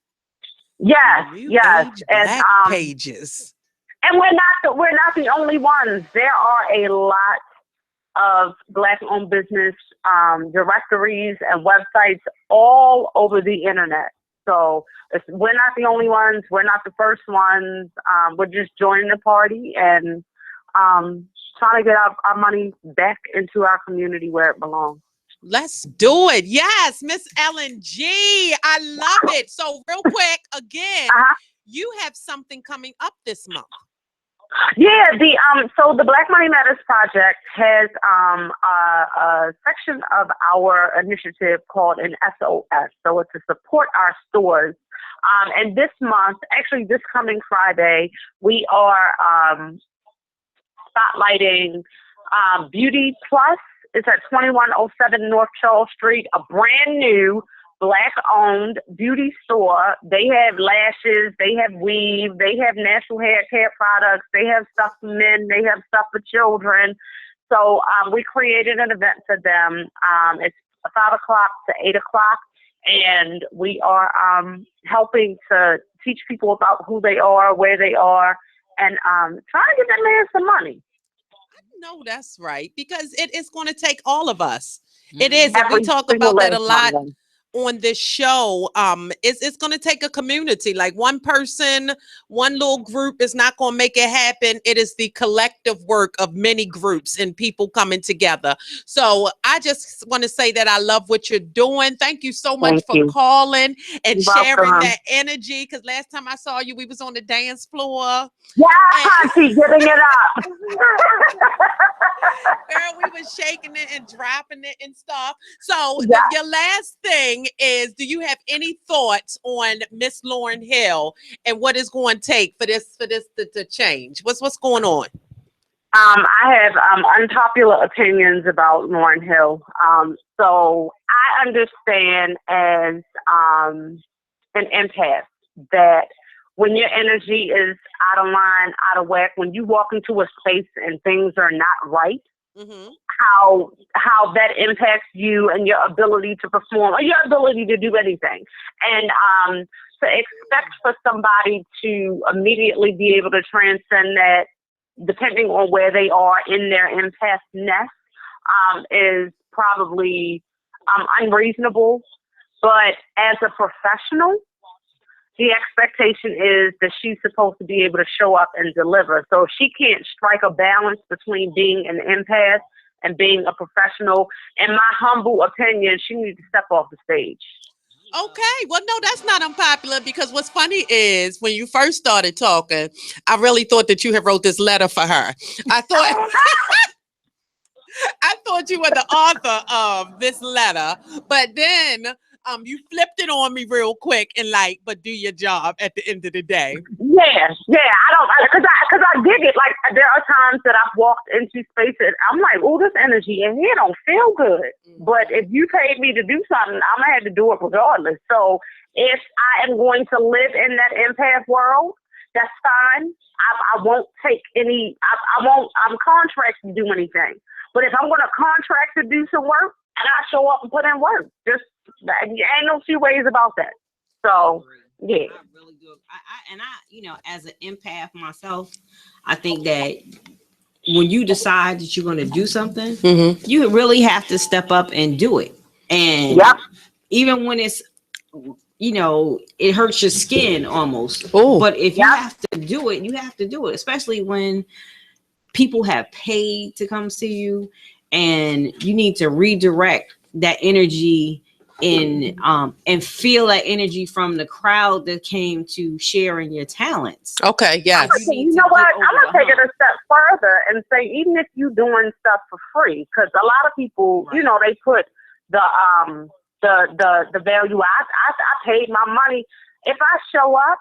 Yes, yes. And Black pages. And we're not the only ones. There are a lot of Black-owned business directories and websites all over the internet. So we're not the only ones. We're not the first ones. We're just joining the party and trying to get our money back into our community where it belongs. Let's do it. Yes, Miss Ellen G. I love it. So real quick, again, you have something coming up this month. Yeah, so the Black Money Matters Project has a section of our initiative called an SOS. So it's to support our stores. And this month, actually this coming Friday, we are spotlighting Beauty Plus. It's at 2107 North Charles Street, a brand new Black-owned beauty store. They have lashes, they have weave, they have natural hair care products, they have stuff for men, they have stuff for children. So we created an event for them. It's 5 o'clock to 8 o'clock, and we are helping to teach people about who they are, where they are, and trying to get that man some money. No, that's right, because it is going to take all of us. It is, and we talk about that a lot on this show. It's going to take a community. Like one person, one little group is not going to make it happen. It is the collective work of many groups and people coming together. So I just want to say that I love what you're doing. Thank you so much for calling and sharing that energy. Because last time I saw you, we was on the dance floor. Yeah, Auntie, giving it up. Girl, we was shaking it and dropping it and stuff. So your last thing is, do you have any thoughts on Miss Lauryn Hill and what it's going to take for this to change? What's going on? I have unpopular opinions about Lauryn Hill. So I understand as an empath that when your energy is out of line, out of whack, when you walk into a space and things are not right, how that impacts you and your ability to perform or your ability to do anything. And to expect for somebody to immediately be able to transcend that, depending on where they are in their empath-ness, is probably unreasonable. But as a professional, the expectation is that she's supposed to be able to show up and deliver. So if she can't strike a balance between being an empath and being a professional, in my humble opinion, she needs to step off the stage. Okay, well, no, that's not unpopular, because what's funny is when you first started talking, I really thought that you had wrote this letter for her. I thought you were the author of this letter, but then you flipped it on me real quick and but do your job at the end of the day. Yeah, because I dig it. Like, there are times that I've walked into spaces, I'm like, oh, this energy in here don't feel good. But if you paid me to do something, I'm gonna have to do it regardless. So if I am going to live in that empath world, that's fine. I won't take any. I'm contracted to do anything. But if I'm gonna contract to do some work, and I show up and put in work, just ain't no two ways about that. So yeah. I really do. I as an empath myself, I think that when you decide that you're going to do something, you really have to step up and do it. And even when it's, it hurts your skin almost. But if you have to do it, you have to do it, especially when people have paid to come see you and you need to redirect that energy and feel that energy from the crowd that came to sharing your talents. Okay, yes. You know what? I'm gonna take it a step further and say, even if you're doing stuff for free, because a lot of people, you know, they put the value. I paid my money. If I show up,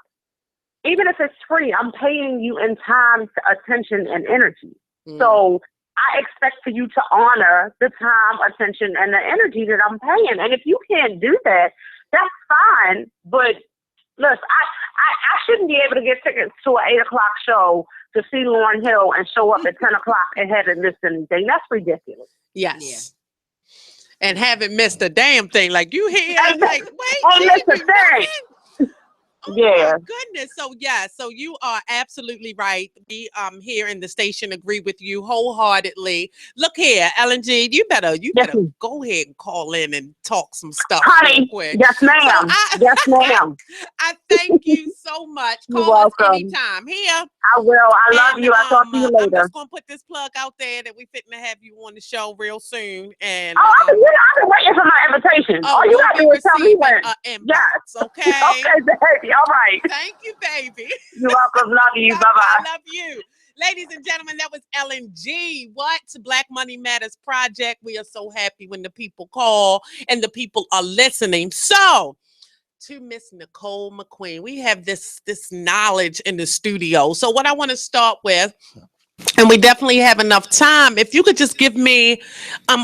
even if it's free, I'm paying you in time, attention, and energy. So I expect for you to honor the time, attention, and the energy that I'm paying. And if you can't do that, that's fine. But look, I shouldn't be able to get tickets to an 8 o'clock show to see Lauryn Hill and show up at 10 o'clock and haven't missed anything. That's ridiculous. Yes. Yeah. And haven't missed a damn thing. Like, you here? I'm like, wait. Oh, missed a thing. Yeah. My goodness. So yeah, so you are absolutely right. We here in the station agree with you wholeheartedly. Look here, Ellen G, you better go ahead and call in and talk some stuff. Honey, real quick. yes, ma'am. Yes, ma'am. I thank you so much. You're Call welcome. us anytime. Here. I will. I love you. I'll talk to you later. I'm just gonna put this plug out there that we fitting to have you on the show real soon. And I've been waiting for my invitation. All you gotta do is tell me when. Yes. Okay. Okay, baby. All right. Thank you, baby. You're welcome. Love you. Bye-bye. I love you. Ladies and gentlemen, that was Ellen G. What? Black Money Matters Project. We are so happy when the people call and the people are listening. So, to Miss Nicole McQueen, we have this knowledge in the studio. So what I want to start with, and we definitely have enough time, if you could just give me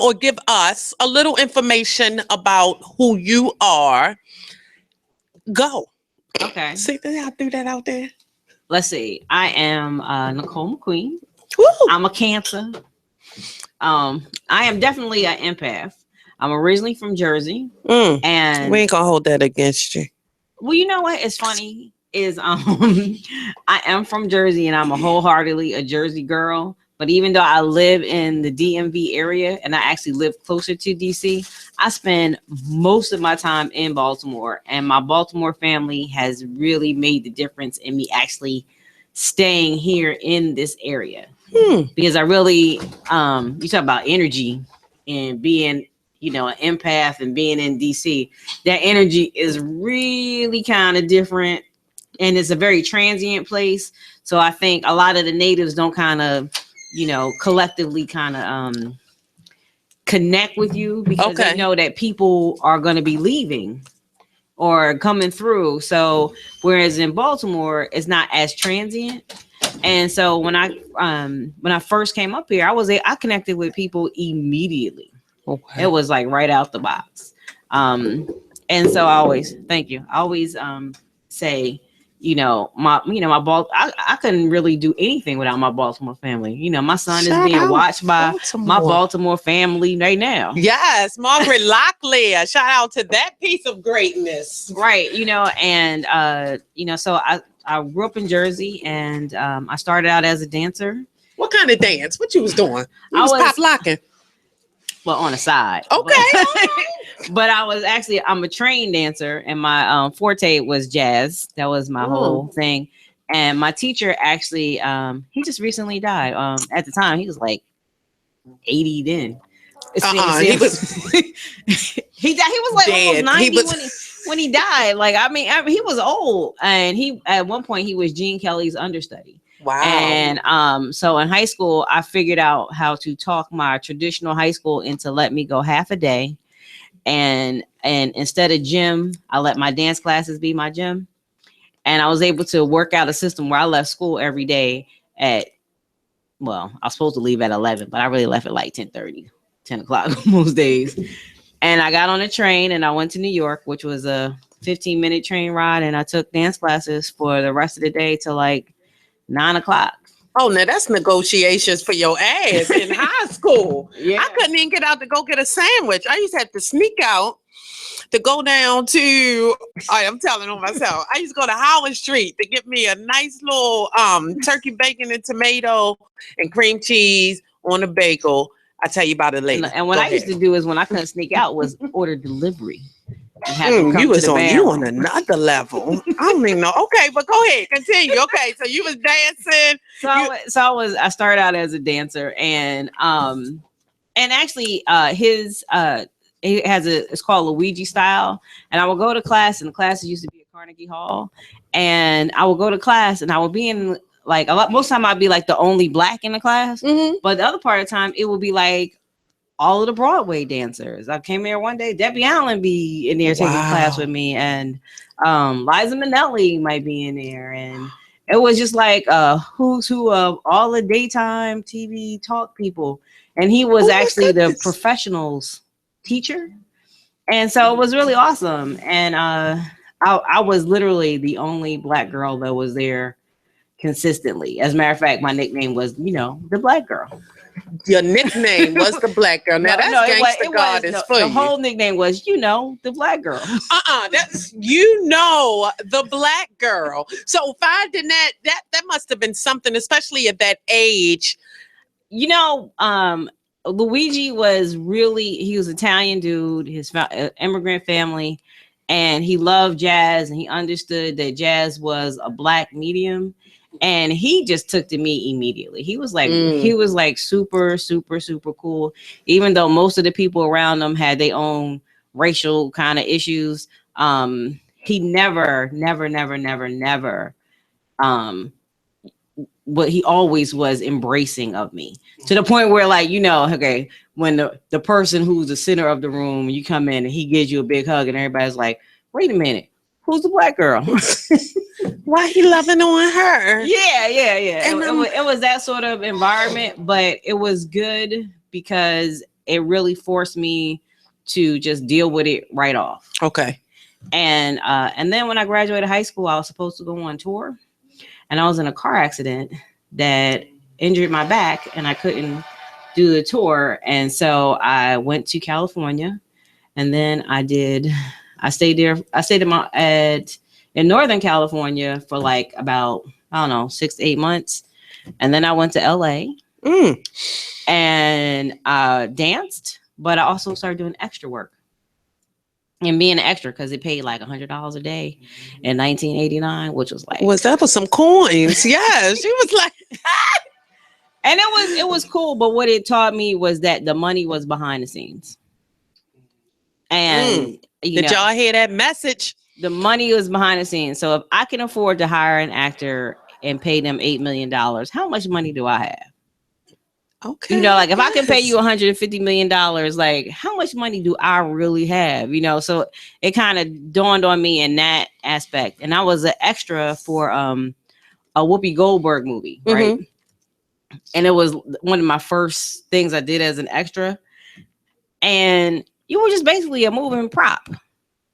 or give us a little information about who you are. Go. Okay. See, I threw that out there. Let's see. I am Nicole McQueen. Woo! I'm a Cancer. I am definitely an empath. I'm originally from Jersey, and we ain't gonna hold that against you. Well, you know what? It's funny is I am from Jersey, and I'm wholeheartedly a Jersey girl. But even though I live in the DMV area and I actually live closer to DC, I spend most of my time in Baltimore, and my Baltimore family has really made the difference in me actually staying here in this area. Because I really, you talk about energy and being, you know, an empath and being in DC, that energy is really kind of different, and it's a very transient place. So I think a lot of the natives don't kind of, you know, collectively kind of connect with you because they know that people are going to be leaving or coming through. So whereas in Baltimore, it's not as transient. And so when I first came up here, I connected with people immediately. Okay. It was like right out the box. And so I always say, I couldn't really do anything without my Baltimore family. You know, my son is being watched by my Baltimore family right now. Yes, Margaret Locklear. Shout out to that piece of greatness. Right. You know, and so I grew up in Jersey, and I started out as a dancer. What kind of dance? What you was doing? You was pop locking. Well, on the side. Okay. But I'm a trained dancer, and my forte was jazz. That was my whole thing. And my teacher actually, he just recently died. At the time, he was like 80 then. He was like dead. Almost 90 when he died. Like, I mean, he was old, and he at one point he was Gene Kelly's understudy. Wow. And so in high school, I figured out how to talk my traditional high school into let me go half a day. And instead of gym, I let my dance classes be my gym. And I was able to work out a system where I left school every day I was supposed to leave at 11, but I really left at like 10:30, 10 o'clock most days. And I got on a train and I went to New York, which was a 15-minute train ride. And I took dance classes for the rest of the day till like 9 o'clock. Oh, now that's negotiations for your ass in high school. Yeah. I couldn't even get out to go get a sandwich. I used to have to sneak out to go down to, I'm telling on myself, I used to go to Howard Street to get me a nice little turkey bacon and tomato and cream cheese on a bagel. I'll tell you about it later. And what I used to do is when I couldn't sneak out was order delivery. You was on another level. I don't even know. Okay, but go ahead, continue. Okay, so you was dancing. I started out as a dancer, and actually his it's called Luigi style. And I would go to class, and the classes used to be at Carnegie Hall. And I would go to class, and I would be in like most of the time I'd be like the only black in the class. But the other part of the time it would be like all of the Broadway dancers. I came here one day, Debbie Allen be in there taking class with me, and Liza Minnelli might be in there, and it was just like who's who of all the daytime TV talk people. And he was actually the professionals teacher. And so it was really awesome. And I was literally the only black girl that was there consistently. As a matter of fact, my nickname was, the black girl. Your nickname was the black girl. Now that's Gangsta Goddess for you. The whole nickname was, the black girl. That's the black girl. So finding that must have been something, especially at that age. Luigi was he was an Italian dude, his immigrant family, and he loved jazz, and he understood that jazz was a black medium. And he just took to me immediately. He was like super, super, super cool. Even though most of the people around him had their own racial kind of issues, he never. But he always was embracing of me, to the point where, like, okay, when the person who's the center of the room, you come in and he gives you a big hug, and everybody's like, wait a minute, who's the black girl? Why he loving on her? Yeah. And it was that sort of environment, but it was good because it really forced me to just deal with it right off. Okay. And then when I graduated high school, I was supposed to go on tour, and I was in a car accident that injured my back, and I couldn't do the tour. And so I went to California, and then I stayed there. I stayed in Northern California for like about, 6 to 8 months. And then I went to LA and danced, but I also started doing extra work and being an extra because it paid like $100 a day in 1989, which was like, that for some coins? Yeah, she was like, and it was cool. But what it taught me was that the money was behind the scenes. And did y'all hear that message? The money was behind the scenes. So if I can afford to hire an actor and pay them $8 million, how much money do I have? Okay. Like if I can pay you $150 million, like how much money do I really have? So it kind of dawned on me in that aspect. And I was an extra for a Whoopi Goldberg movie, right? And it was one of my first things I did as an extra. And you were just basically a moving prop.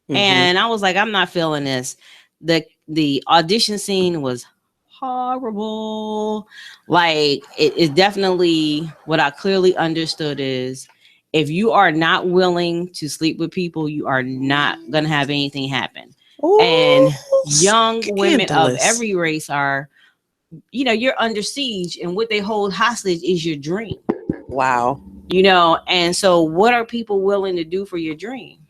And I was like, I'm not feeling this. The audition scene was horrible. Like it definitely, what I clearly understood is, if you are not willing to sleep with people, you are not gonna have anything happen. And young women of every race are, you're under siege, and what they hold hostage is your dream. Wow. And so what are people willing to do for your dream?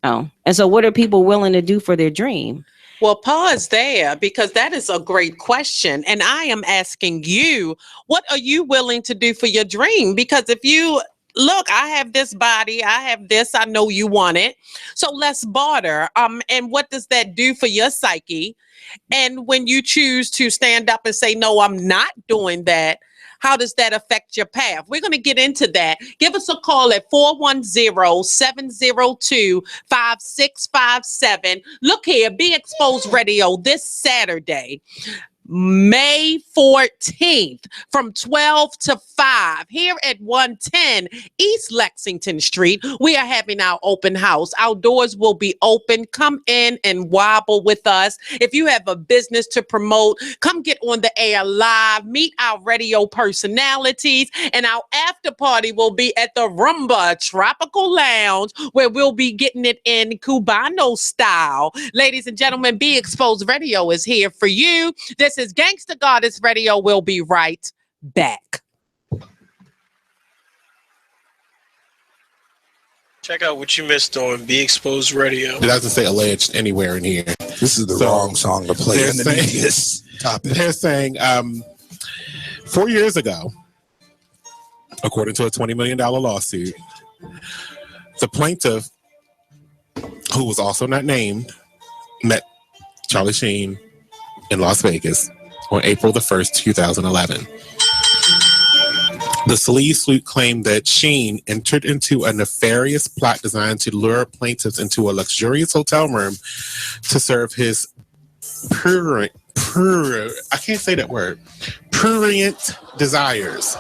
And so what are people willing to do for their dream? Well, pause there, because that is a great question. And I am asking you, what are you willing to do for your dream? Because if you look, I have this body, I have this, I know you want it. So let's barter. And what does that do for your psyche? And when you choose to stand up and say, no, I'm not doing that, how does that affect your path? We're going to get into that. Give us a call at 410-702-5657. Look here, Be Exposed Radio this Saturday, May 14th from 12 to 5 here at 110 East Lexington Street. We are having our open house. Our doors will be open. Come in and wobble with us. If you have a business to promote, come get on the air live, meet our radio personalities, and our after party will be at the Rumba Tropical Lounge, where we'll be getting it in Cubano style. Ladies and gentlemen, Be Exposed Radio is here for you. This is Gangsta Goddess Radio. We'll be right back. Check out what you missed on Be Exposed Radio. It doesn't say alleged anywhere in here. This is the wrong song to play underneath this topic. They're saying 4 years ago, according to a $20 million lawsuit, The plaintiff, who was also not named, met Charlie Sheen in Las Vegas on April the 1st, 2011. The sleaze suit claimed that Sheen entered into a nefarious plot designed to lure plaintiffs into a luxurious hotel room to serve his prurient desires.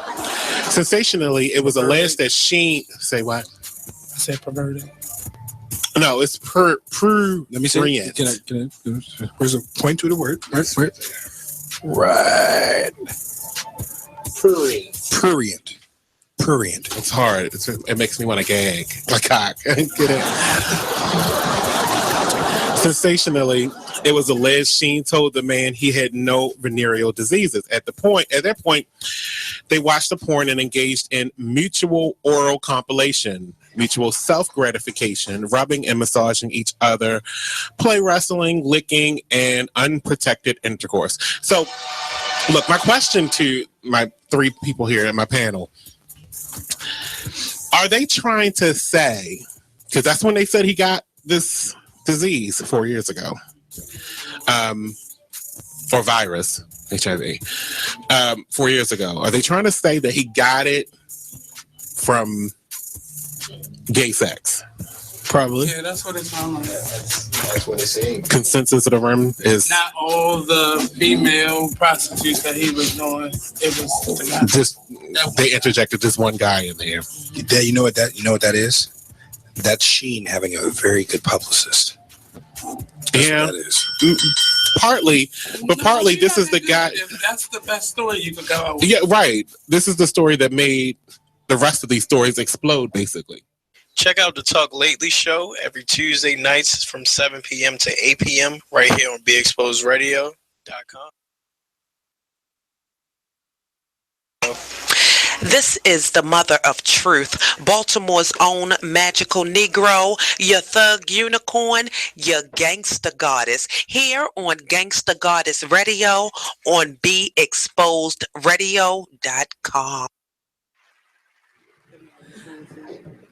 Sensationally, it was alleged that Sheen... Say what? I said perverted. No, it's Let me see. Can I where's a point to the word? Right. Prurient. It's hard. It makes me want to gag. Like cock. Get it? Sensationally, it was alleged Sheen told the man he had no venereal diseases. At that point, they watched the porn and engaged in mutual oral compilation, mutual self-gratification, rubbing and massaging each other, play wrestling, licking, and unprotected intercourse. So, look, my question to my three people here at my panel, are they trying to say, because that's when they said he got this disease 4 years ago, or virus, HIV, 4 years ago. Are they trying to say that he got it from gay sex? Probably. Yeah, that's what it sounds like. That's what it's saying. Consensus of the room is not all the female prostitutes that he was doing. It was the guy. Just they interjected this one guy in there. You know what that is? That's Sheen having a very good publicist. That's yeah, what that is. Partly, but partly this is the guy. That's the best story you could go out with. Yeah, right. This is the story that made the rest of these stories explode, basically. Check out the Talk Lately show every Tuesday nights from 7 p.m. to 8 p.m. right here on BeExposedRadio.com. This is the mother of truth, Baltimore's own magical Negro, your thug unicorn, your gangsta goddess, here on Gangsta Goddess Radio on BeExposedRadio.com.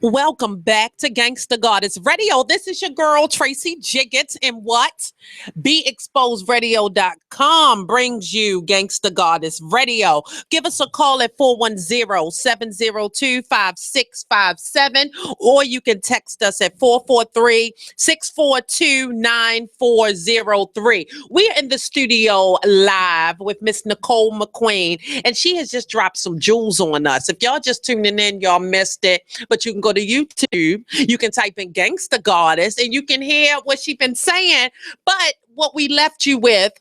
Welcome back to Gangsta Goddess Radio. This is your girl, Tracy Jiggets, and what? BeExposedRadio.com brings you Gangsta Goddess Radio. Give us a call at 410-702-5657, or you can text us at 443-642-9403. We are in the studio live with Miss Nicole McQueen, and she has just dropped some jewels on us. If y'all just tuning in, y'all missed it, but you can go to YouTube, you can type in Gangsta Goddess, and you can hear what she's been saying. But what we left you with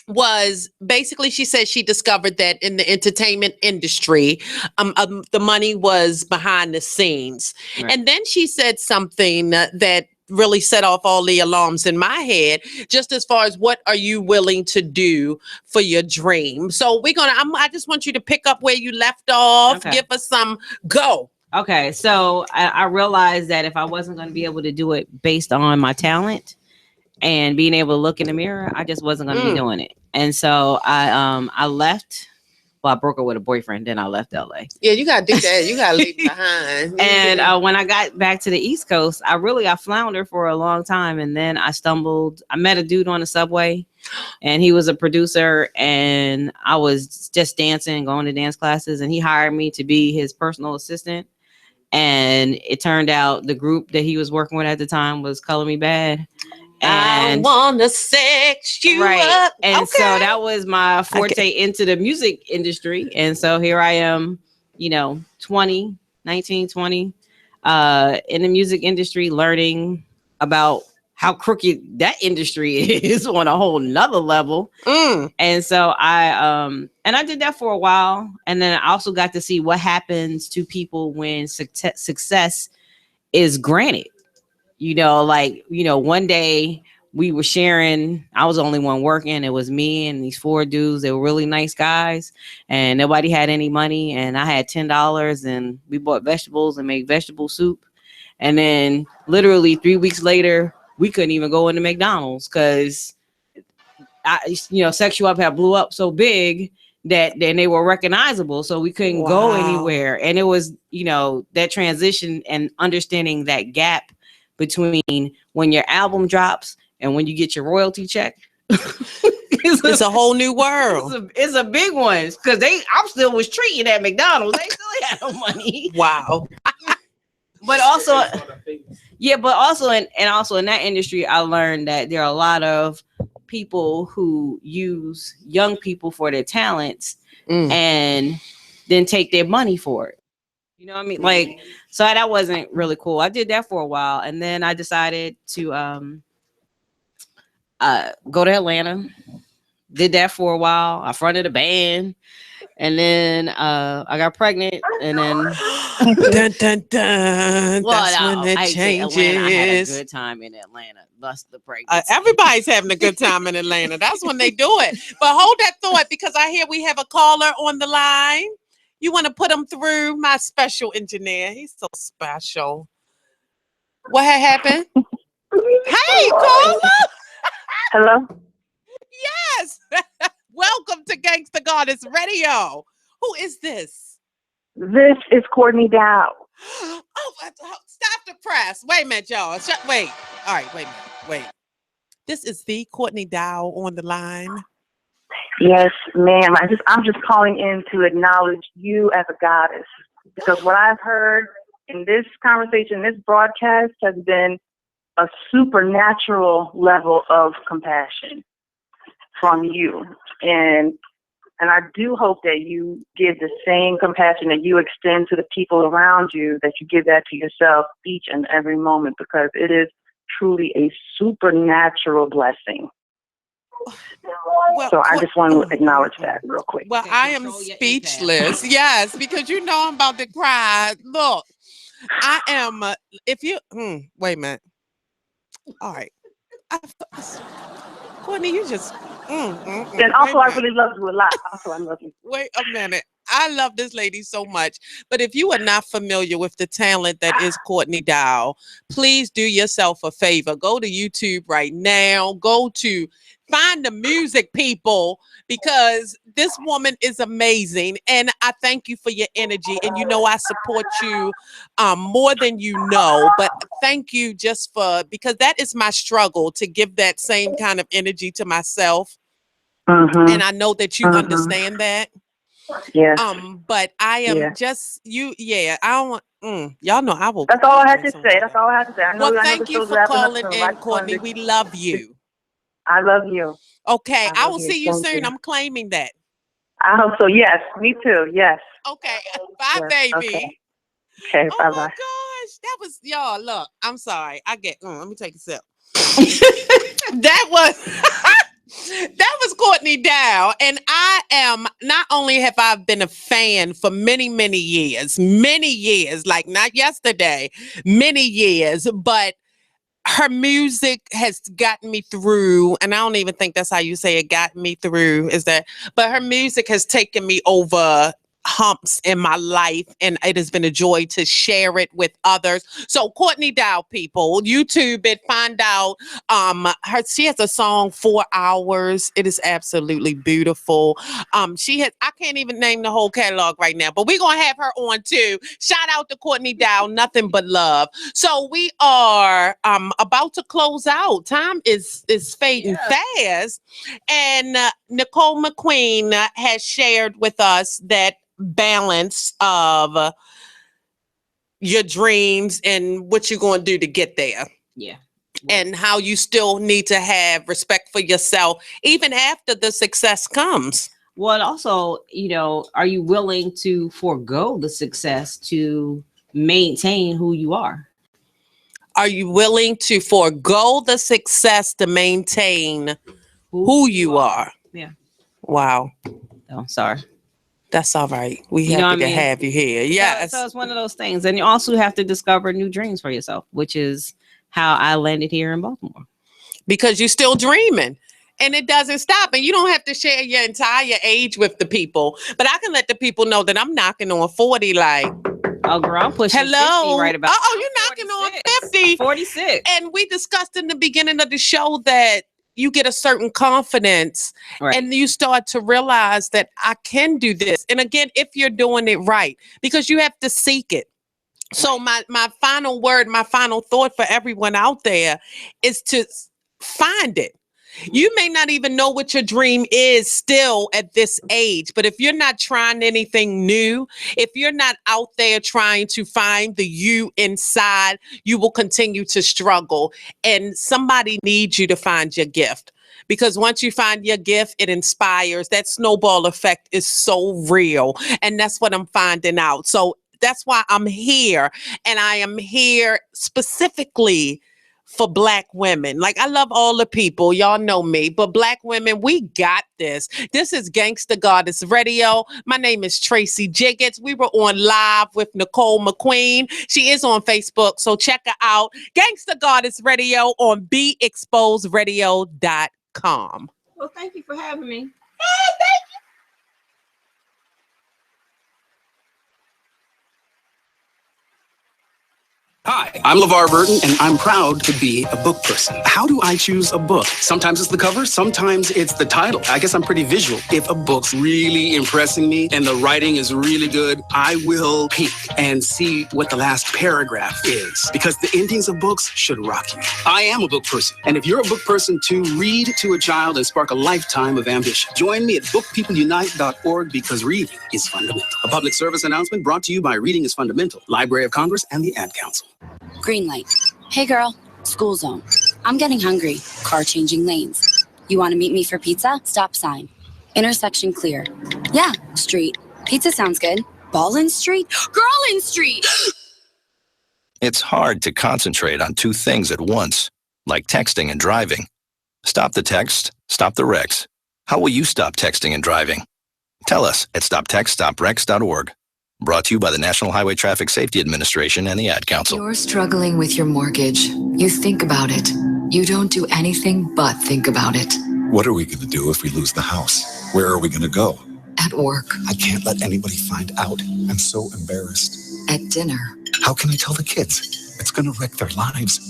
was basically, she said she discovered that in the entertainment industry, the money was behind the scenes. Right. And then she said something that really set off all the alarms in my head, just as far as what are you willing to do for your dream. So I just want you to pick up where you left off. Okay. Give us some go. Okay, so I realized that if I wasn't going to be able to do it based on my talent and being able to look in the mirror, I just wasn't going to be doing it. And so I left. Well, I broke up with a boyfriend, then I left LA. Yeah, you got to do that. You got to leave it behind. And when I got back to the East Coast, I floundered for a long time. And then I met a dude on the subway, and he was a producer, and I was just dancing, going to dance classes, and he hired me to be his personal assistant. And it turned out the group that he was working with at the time was Color Me Bad. And I wanna sex you up. And so that was my forte into the music industry. And so here I am, 19, 20, in the music industry, learning about how crooked that industry is on a whole nother level. And so I did that for a while. And then I also got to see what happens to people when success is granted. One day we were sharing, I was the only one working. It was me and these 4 dudes. They were really nice guys, and nobody had any money. And I had $10, and we bought vegetables and made vegetable soup. And then literally 3 weeks later, we couldn't even go into McDonald's because Sexual Up had blew up so big that then they were recognizable, so we couldn't go anywhere. And it was, that transition and understanding that gap between when your album drops and when you get your royalty check. It's a whole new world. It's a big one because I'm still was treating at McDonald's. They still had no money. Wow. But also, also in that industry, I learned that there are a lot of people who use young people for their talents and then take their money for it. You know what I mean? Like, so that wasn't really cool. I did that for a while, and then I decided to go to Atlanta. Did that for a while. I fronted a band, and then I got pregnant, and then dun, dun, dun. That's when it changes. Atlanta, I had a good time in Atlanta. Thus the pregnancy. Everybody's having a good time in Atlanta. That's when they do it. But hold that thought, because I hear we have a caller on the line. You want to put him through? My special engineer. He's so special. What had happened? Hey, caller. Hello. Yes. Welcome to Gangsta Goddess Radio. Who is this? This is Courtney Dow. Oh, stop the press. Wait a minute, y'all. Wait. All right, wait a minute. Wait. This is the Courtney Dow on the line. Yes, ma'am. I'm just calling in to acknowledge you as a goddess, because what I've heard in this conversation, this broadcast, has been a supernatural level of compassion from you. And I do hope that you give the same compassion that you extend to the people around you, that you give that to yourself each and every moment, because it is truly a supernatural blessing. Well, so I just want to acknowledge that real quick. Well, I am speechless. Yes, because I'm about to cry. Look, I am. If you wait a minute. All right, Courtney, you just. And also, I really love you a lot. Also, I love you. Wait a minute. I love this lady so much. But if you are not familiar with the talent that is Courtney Dow, please do yourself a favor. Go to YouTube right now. Find the music, people, because this woman is amazing. And I thank you for your energy. And I support you more than you know. But thank you because that is my struggle, to give that same kind of energy to myself. And I know that you understand that. Yes. But I am just you. Yeah. I don't want. Y'all know I will. That's all I had to say. That's all I had to say. Well, thank you for calling in, Courtney. We love you. I love you. Okay, I will see you Thank soon. you. I'm claiming that. I hope so. Yes, me too. Yes. Okay. Bye, baby. Okay. Oh Bye my bye. gosh, that was y'all. Look, I'm sorry. Let me take a sip. That was Courtney Dow, and I am not only have I been a fan for many years, like not yesterday, many years, but her music has gotten me through, and I don't even think that's how you say it, got me through, but her music has taken me over humps in my life, and it has been a joy to share it with others. So Courtney Dow, people, YouTube it, find out. She has a song 4 hours. It is absolutely beautiful. I can't even name the whole catalog right now, but we're gonna have her on too. Shout out to Courtney Dow, nothing but love. So we are about to close out. Time is fading fast, and Nicole McQueen has shared with us that balance of your dreams and what you're going to do to get there. Yeah. And how you still need to have respect for yourself even after the success comes. Well, also, are you willing to forego the success to maintain who you are? Are you willing to forego the success to maintain who you are? Yeah. Wow. Oh, sorry. That's all right. We have to have you here. Yes. So it's one of those things. And you also have to discover new dreams for yourself, which is how I landed here in Baltimore. Because you're still dreaming. And it doesn't stop. And you don't have to share your entire age with the people. But I can let the people know that I'm knocking on 40 like. Oh, girl, I'm pushing 50 right about. Oh, you're knocking on 50. 46. And we discussed in the beginning of the show that you get a certain confidence and you start to realize that I can do this. And again, if you're doing it right, because you have to seek it. So my final word, my final thought for everyone out there is to find it. You may not even know what your dream is still at this age, but if you're not trying anything new, if you're not out there trying to find the you inside, you will continue to struggle. And somebody needs you to find your gift. Because once you find your gift, it inspires. That snowball effect is so real. And that's what I'm finding out. So that's why I'm here. And I am here specifically for Black women. Like, I love all the people, y'all know me, but Black women, we got this. This is Gangsta Goddess Radio. My name is Tracy Jiggets. We were on live with Nicole McQueen. She is on Facebook, so check her out. Gangsta Goddess Radio on BeExposedRadio.com. Well, thank you for having me. Hi, I'm LeVar Burton, and I'm proud to be a book person. How do I choose a book? Sometimes it's the cover, sometimes it's the title. I guess I'm pretty visual. If a book's really impressing me and the writing is really good, I will peek and see what the last paragraph is, because the endings of books should rock you. I am a book person, and if you're a book person too, read to a child and spark a lifetime of ambition. Join me at bookpeopleunite.org, because reading is fundamental. A public service announcement brought to you by Reading is Fundamental, Library of Congress, and the Ad Council. Green light. Hey girl, school zone. I'm getting hungry. Car changing lanes. You want to meet me for pizza? Stop sign. Intersection clear. Yeah, street. Pizza sounds good. Ballin Street? Girlin Street! It's hard to concentrate on two things at once, like texting and driving. Stop the text, stop the wrecks. How will you stop texting and driving? Tell us at stoptextstoprex.org. Brought to you by the National Highway Traffic Safety Administration and the Ad Council. You're struggling with your mortgage. You think about it. You don't do anything but think about it. What are we going to do if we lose the house? Where are we going to go? At work. I can't let anybody find out. I'm so embarrassed. At dinner. How can I tell the kids? It's going to wreck their lives.